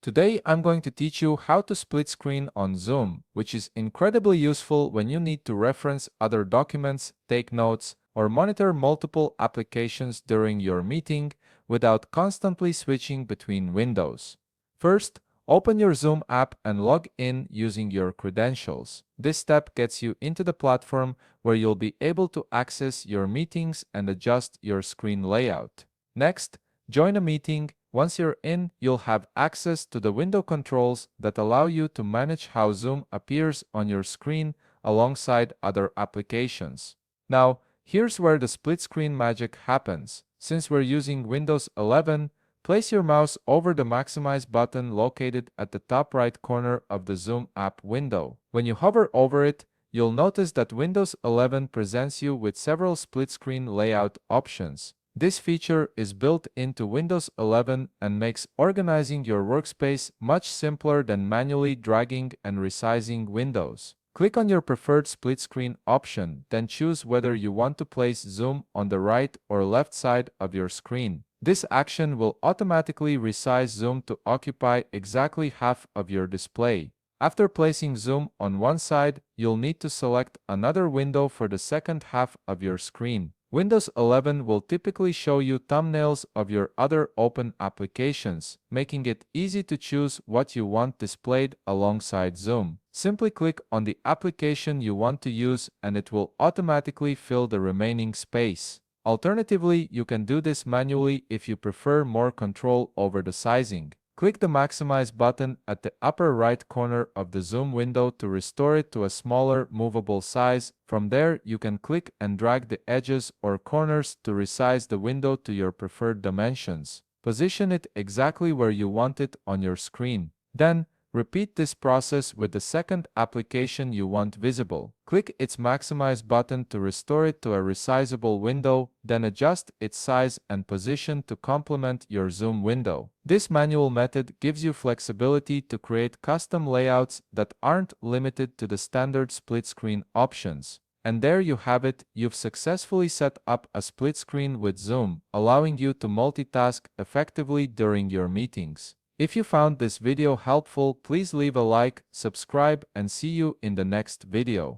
Today I'm going to teach you how to split screen on Zoom, which is incredibly useful when you need to reference other documents, take notes, or monitor multiple applications during your meeting without constantly switching between windows. First, open your Zoom app and log in using your credentials. This step gets you into the platform where you'll be able to access your meetings and adjust your screen layout. Next, join a meeting. Once you're in, you'll have access to the window controls that allow you to manage how Zoom appears on your screen alongside other applications. Now, here's where the split screen magic happens. Since we're using Windows 11, place your mouse over the Maximize button located at the top right corner of the Zoom app window. When you hover over it, you'll notice that Windows 11 presents you with several split screen layout options. This feature is built into Windows 11 and makes organizing your workspace much simpler than manually dragging and resizing windows. Click on your preferred split screen option, then choose whether you want to place Zoom on the right or left side of your screen. This action will automatically resize Zoom to occupy exactly half of your display. After placing Zoom on one side, you'll need to select another window for the second half of your screen. Windows 11 will typically show you thumbnails of your other open applications, making it easy to choose what you want displayed alongside Zoom. Simply click on the application you want to use and it will automatically fill the remaining space. Alternatively, you can do this manually if you prefer more control over the sizing. Click the Maximize button at the upper right corner of the Zoom window to restore it to a smaller, movable size. From there, you can click and drag the edges or corners to resize the window to your preferred dimensions. Position it exactly where you want it on your screen. Then, repeat this process with the second application you want visible. Click its Maximize button to restore it to a resizable window, then adjust its size and position to complement your Zoom window. This manual method gives you flexibility to create custom layouts that aren't limited to the standard split screen options. And there you have it, you've successfully set up a split screen with Zoom, allowing you to multitask effectively during your meetings. If you found this video helpful, please leave a like, subscribe, and see you in the next video.